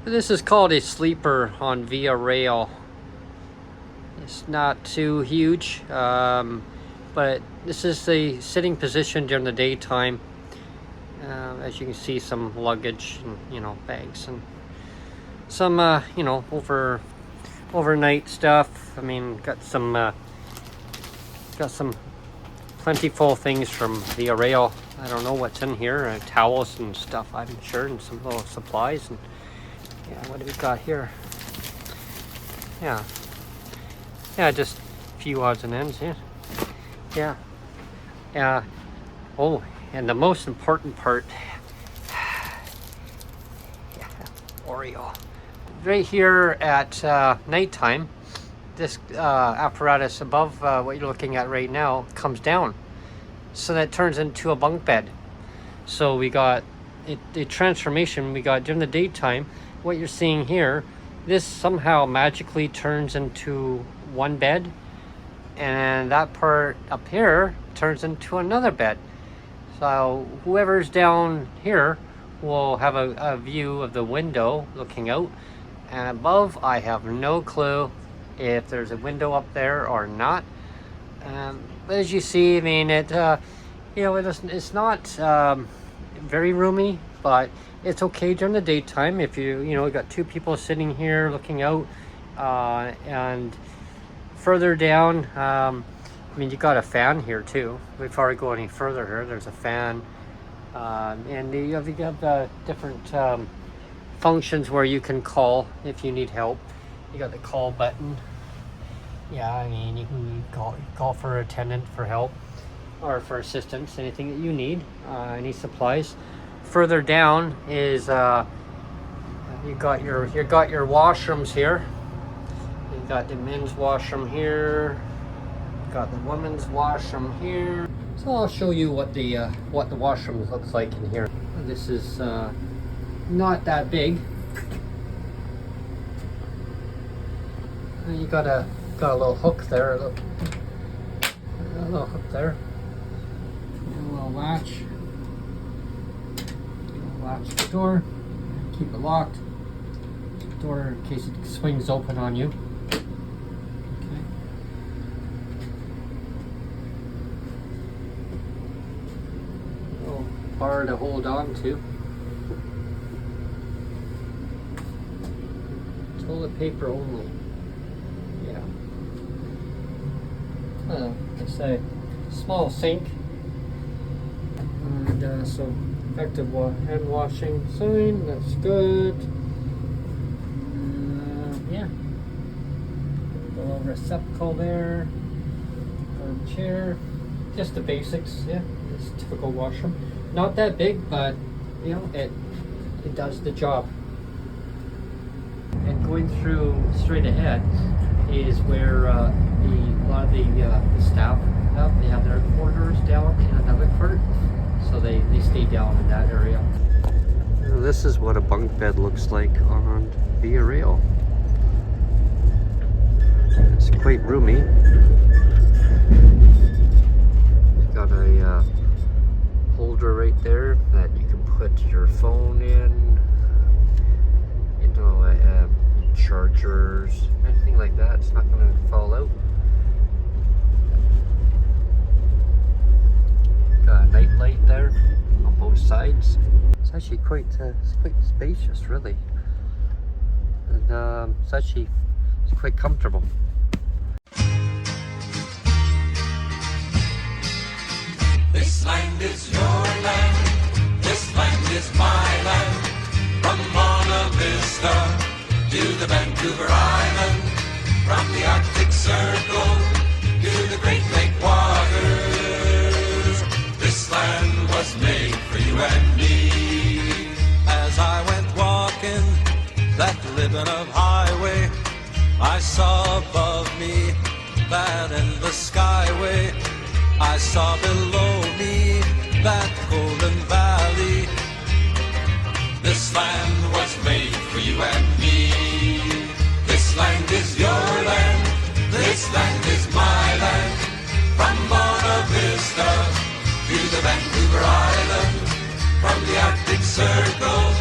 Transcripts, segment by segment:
This is called a sleeper on Via Rail. It's not too huge, but this is the sitting position during the daytime. As you can see, some luggage and bags and some overnight stuff. I mean, got some plentiful things from Via Rail. I don't know what's in here, towels and stuff, I'm sure, and some little supplies. And yeah, what do we got here? Yeah, just a few odds and ends. Yeah. Oh, and the most important part, Oreo. Right here at nighttime, this apparatus above what you're looking at right now comes down, so that turns into a bunk bed. So we got the transformation we got during the daytime. What you're seeing here, this somehow magically turns into one bed, and that part up here turns into another bed. So whoever's down here will have a view of the window looking out, and above I have no clue if there's a window up there or not. But as you see, I mean, it's not very roomy, but it's okay during the daytime. If you got two people sitting here looking out, and further down, I mean, you got a fan here too. Before I go any further here, there's a fan, and you have different functions where you can call if you need help. You got the call button. Yeah, I mean, you can call for a attendant for help or for assistance, anything that you need, any supplies. Further down is you got your washrooms here. You got the men's washroom here. Got the women's washroom here. So I'll show you what the washroom looks like in here. This is not that big. You got a little hook there. Look, a little hook there. A little latch. Latch the door. Keep it locked. Door in case it swings open on you. Okay. A little bar to hold on to. Toilet paper only. Yeah. Like I say, small sink. And so effective hand washing sign. That's good. Yeah. Little receptacle there. Chair. Just the basics. Yeah. It's a typical washroom. Not that big, but it does the job. And going through straight ahead is where a lot of the staff have. They have their quarters down in another part, so they stay down in that area. This is what a bunk bed looks like on Via Rail. It's quite roomy. You've got a holder right there that you can put your phone in. Chargers, anything like that. It's not going to fall out. Got a night light there on both sides. It's actually quite spacious, really, and it's quite comfortable. This land is your land. This land is my land. From Monte Vista to the Vancouver Island, from the Arctic Circle to the Great Lake waters. This land was made for you and me. As I went walking that living of highway, I saw above me that endless skyway. I saw below me that golden valley. This land was made for you and me. This land is your land. This land is my land. From Monte Vista to the Vancouver Island, from the Arctic Circle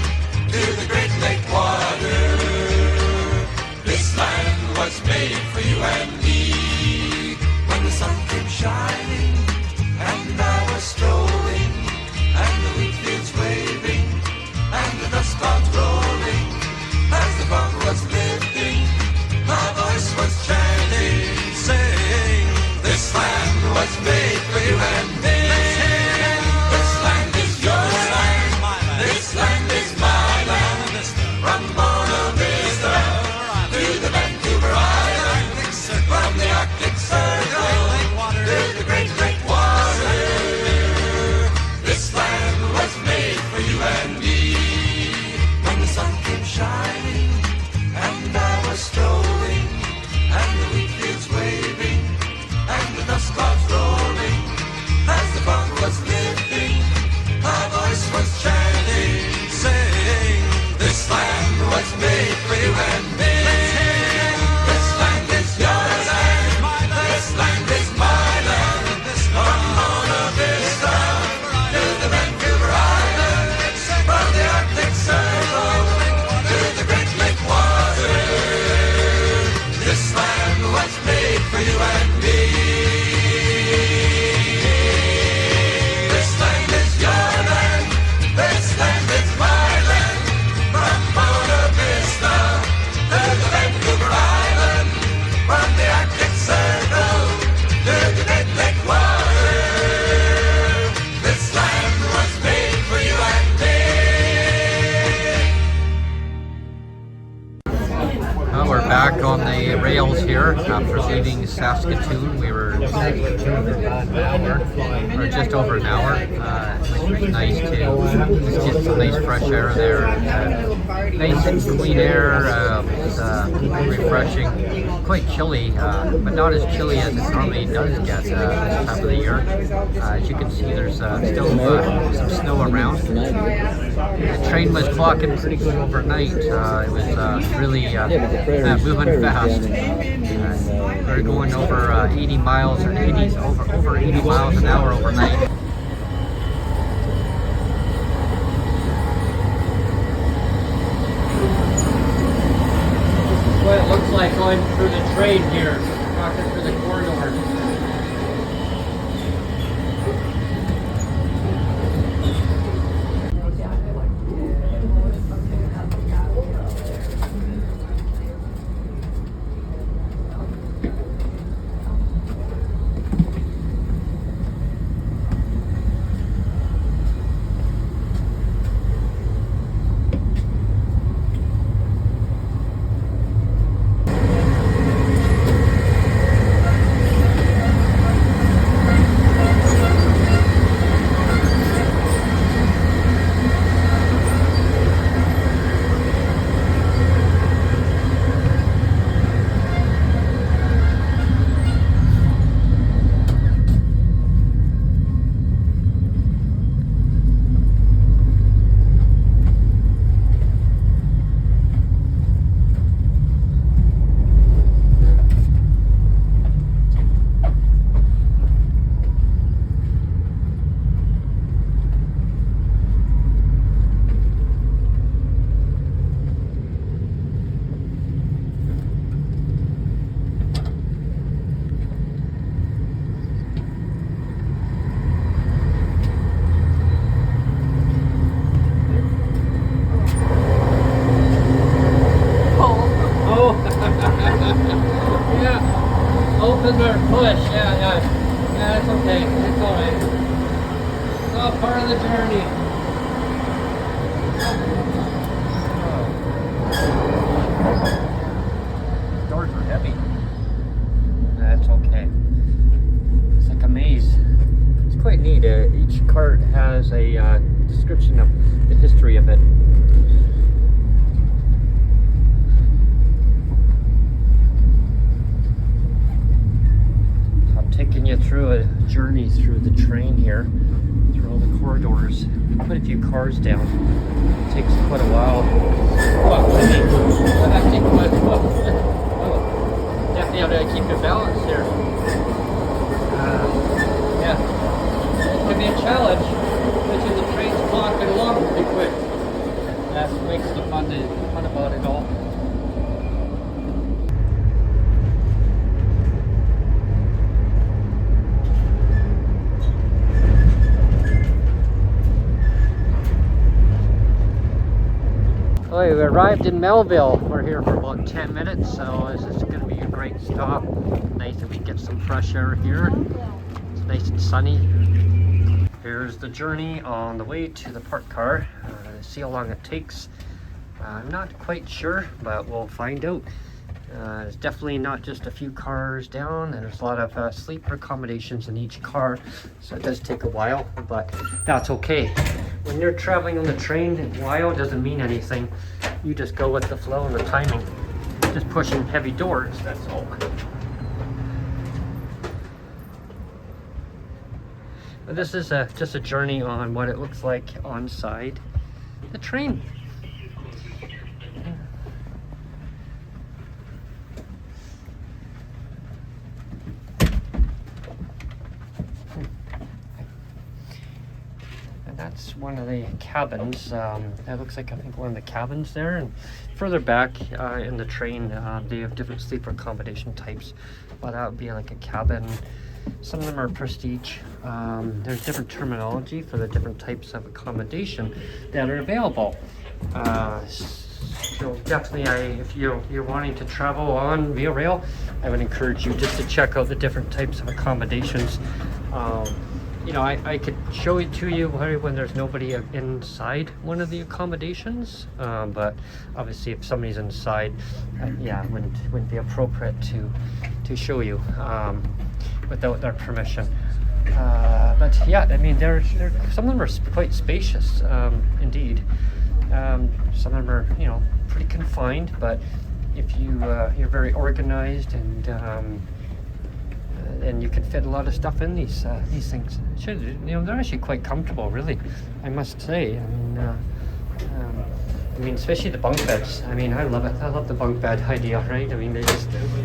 to the Great Lake waters. here after leaving Saskatoon. We were in Saskatoon for about an hour, or just over an hour. It was nice to just get some nice fresh air there. Nice and clean air, refreshing. Quite chilly, but not as chilly as it normally does get this time of the year. As you can see, there's still some snow around. The train was clocking pretty good overnight. It was really moving fast. We're going over 80 miles or over 80 miles an hour overnight. What it looks like going through the train here, walking through the corridor. Push, yeah, it's okay, it's alright. It's all part of the journey. The doors are heavy. That's okay. It's like a maze. It's quite neat. Each cart has a description of the history of it. Taking you through a journey through the train here, through all the corridors. Quite a few cars down. It takes quite a while. Definitely have to keep your balance here. Yeah, it can be a challenge, which is the train's clocking along pretty quick. That's what makes the fun about it all. We arrived in Melville. We're here for about 10 minutes, so this is going to be a great stop. Nice that we get some fresh air here. It's nice and sunny. Here's the journey on the way to the park car. See how long it takes. I'm not quite sure, but we'll find out. It's definitely not just a few cars down, and there's a lot of sleeper accommodations in each car, so it does take a while, but that's okay. When you're traveling on the train, a while doesn't mean anything. You just go with the flow and the timing. Just pushing heavy doors, that's all. But this is just a journey on what it looks like on side the train. That's one of the cabins. That looks like, I think, one of the cabins there. And further back in the train, they have different sleeper accommodation types. But that would be like a cabin. Some of them are prestige. There's different terminology for the different types of accommodation that are available. So definitely, if you're wanting to travel on Via Rail, I would encourage you just to check out the different types of accommodations. you know, I could show it to you when there's nobody inside one of the accommodations, but obviously if somebody's inside, yeah, it wouldn't be appropriate to show you without their permission. But yeah, I mean, some of them are quite spacious, indeed. Some of them are, you know, pretty confined, but if you're very organized and you can fit a lot of stuff in these things. You know, they're actually quite comfortable, really, I must say. I mean, especially the bunk beds. I mean, I love it. I love the bunk bed idea, right? I mean,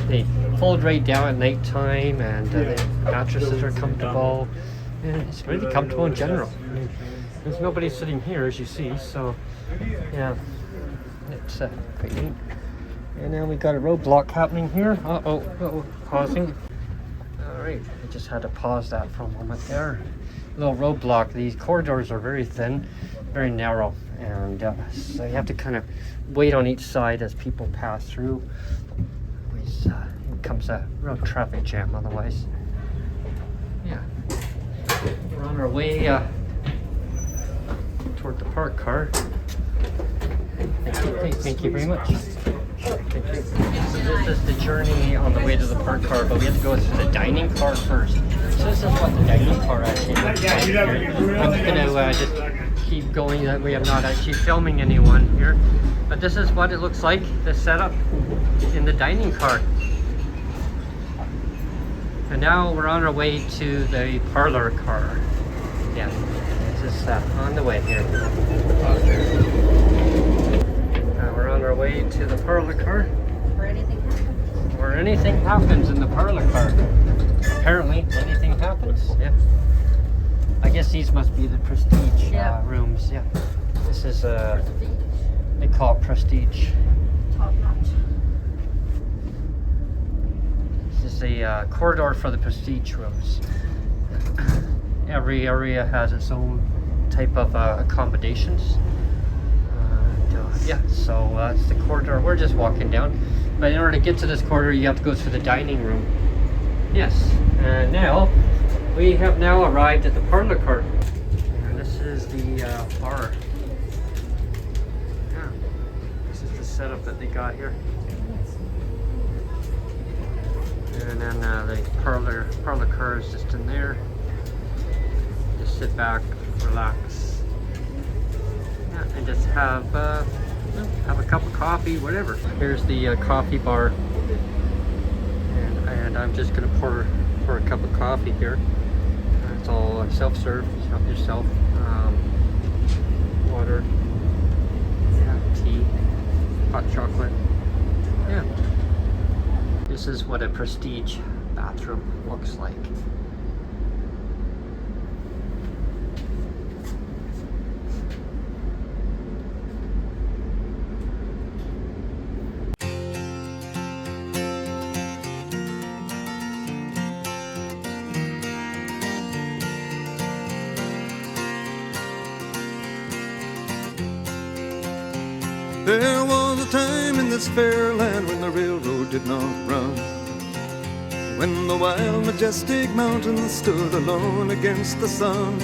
they fold right down at night time, and the mattresses are comfortable. And it's really comfortable in general. I mean, there's nobody sitting here, as you see, so yeah, it's quite neat. And now we got a roadblock happening here. Pausing. All right, I just had to pause that for a moment there. Little roadblock. These corridors are very thin, very narrow, and so you have to kind of wait on each side as people pass through. It becomes a real traffic jam otherwise. Yeah, we're on our way toward the park car. Thank you very much. Thank you. So this is the journey on the way to the park car, but we have to go through the dining car first. So this is what the dining car actually looks like here. I'm going to just keep going that way. I'm not actually filming anyone here. But this is what it looks like, the setup in the dining car. And now we're on our way to the parlor car. Yeah, this is on the way here. We're on our way to the parlor car. Where anything happens in the parlor car. Apparently, anything happens. Yeah. I guess these must be the prestige rooms. Yeah. This is they call it prestige. Top notch. This is a corridor for the prestige rooms. Every area has its own type of accommodations. Yeah, so it's the corridor we're just walking down. But in order to get to this corridor, you have to go through the dining room. Yes, and now we have now arrived at the parlor car. And this is the bar. Yeah, this is the setup that they got here. And then the parlor car is just in there. Just sit back, relax, yeah, and just have a cup of coffee, whatever. Here's the coffee bar, and I'm just gonna pour a cup of coffee here. It's all self-serve. Help yourself. Water, yeah, tea, hot chocolate. Yeah. This is what a prestige bathroom looks like. There was a time in this fair land when the railroad did not run, when the wild, majestic mountains stood alone against the sun.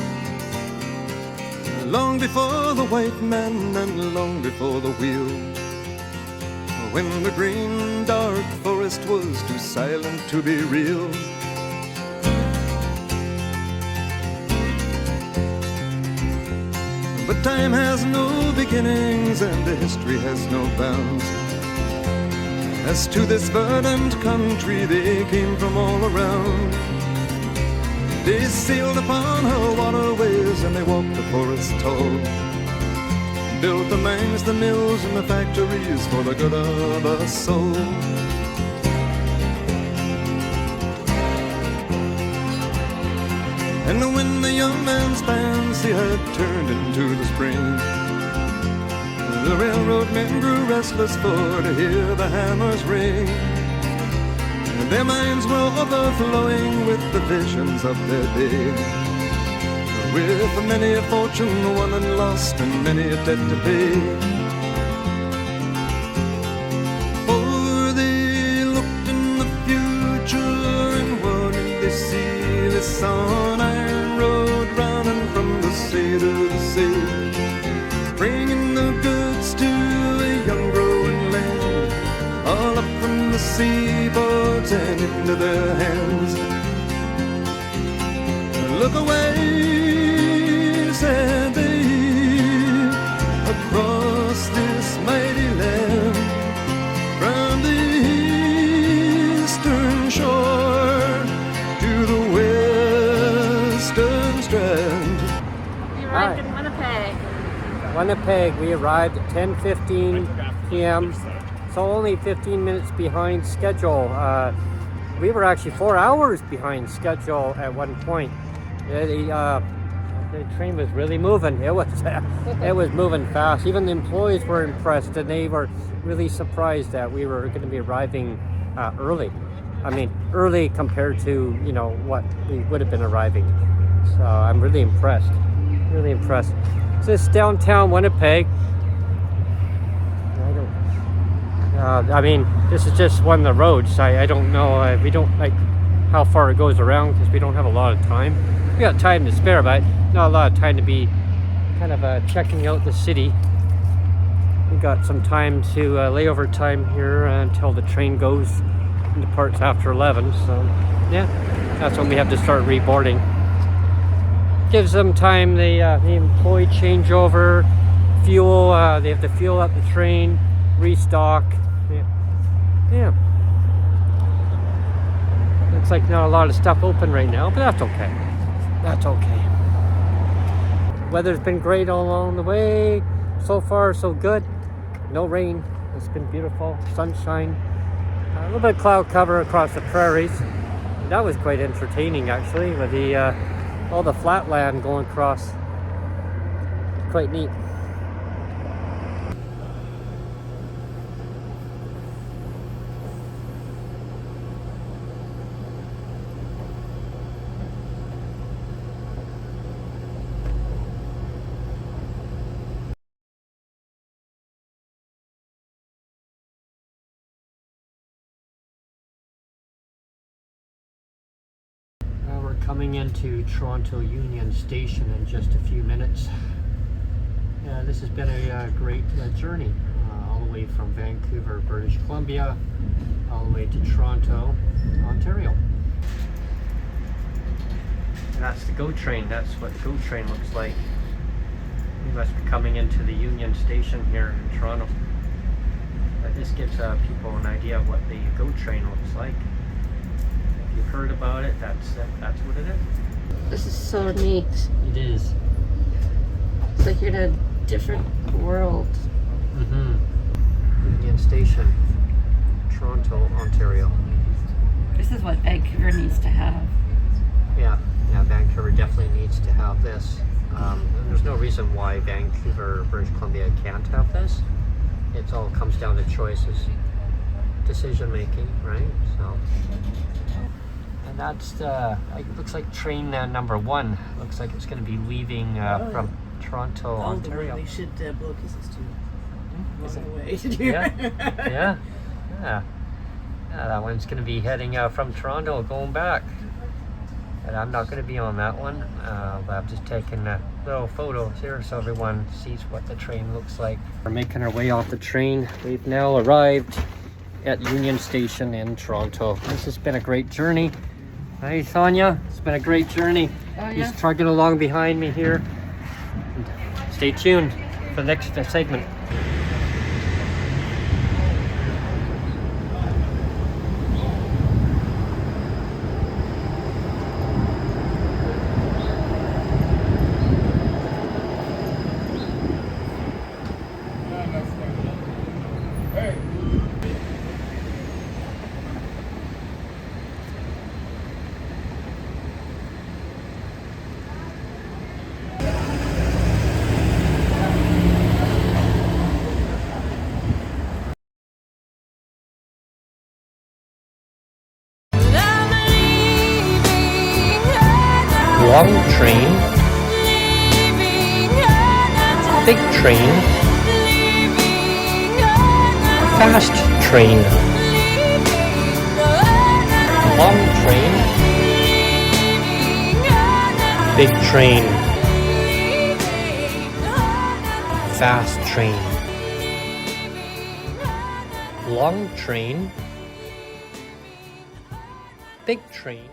Long before the white man and long before the wheel, when the green, dark forest was too silent to be real. But time has no beginnings and the history has no bounds. As to this verdant country they came from all around. They sailed upon her waterways and they walked the forests tall, built the mines, the mills and the factories for the good of us all. And when the young man's fancy had turned into the spring, the railroad men grew restless for to hear the hammers ring. And their minds were overflowing with the visions of their day, with many a fortune won and lost and many a debt to pay. For they looked in the future and what did they see? They saw an iron road the sea, bringing the goods to a young growing land, all up from the seaboards and into their hands. Look away, said they, across this mighty land, from the eastern shore to the western strand. We arrived in Winnipeg. Winnipeg, we arrived at 10:15 p.m. So only 15 minutes behind schedule. We were actually 4 hours behind schedule at one point. The train was really moving. It was moving fast. Even the employees were impressed, and they were really surprised that we were going to be arriving early. I mean, early compared to what we would have been arriving. So I'm really impressed. Really impressed. So it's downtown Winnipeg. I mean, this is just one of the roads. I don't know. We don't like how far it goes around because we don't have a lot of time. We got time to spare, but not a lot of time to be kind of checking out the city. We got some time to layover time here until the train goes and departs after 11. So yeah, that's when we have to start reboarding. Gives them time. The employee changeover, fuel. They have to fuel up the train, restock. Yeah. Looks like not a lot of stuff open right now, but that's okay. That's okay. Weather's been great all along the way. So far, so good. No rain. It's been beautiful. Sunshine. A little bit of cloud cover across the prairies. That was quite entertaining, actually, with the all the flat land going across. Quite neat. Coming into Toronto Union Station in just a few minutes. This has been a great journey, all the way from Vancouver, British Columbia, all the way to Toronto, Ontario. And that's the GO train. That's what the GO train looks like. We must be coming into the Union Station here in Toronto. This gives people an idea of what the GO train looks like. You've heard about it, that's what it is. This is so neat. It is. It's like you're in a different world. Union Station, Toronto, Ontario. This is what Vancouver needs to have. Yeah, Vancouver definitely needs to have this. And there's no reason why Vancouver, British Columbia can't have this. It all comes down to choices, decision making, right? So. And that's it looks like train number 1. Looks like it's going to be leaving from Toronto, Ontario. We should blow kisses too. Way. Yeah. That one's going to be heading from Toronto, going back. And I'm not going to be on that one. But I'm just taking little photos here so everyone sees what the train looks like. We're making our way off the train. We've now arrived at Union Station in Toronto. This has been a great journey. Hey Sonjia, it's been a great journey. Oh, yeah. He's trucking along behind me here. Stay tuned for the next segment. Long train, big train, fast train, long train, big train, fast train. Long train. Big train.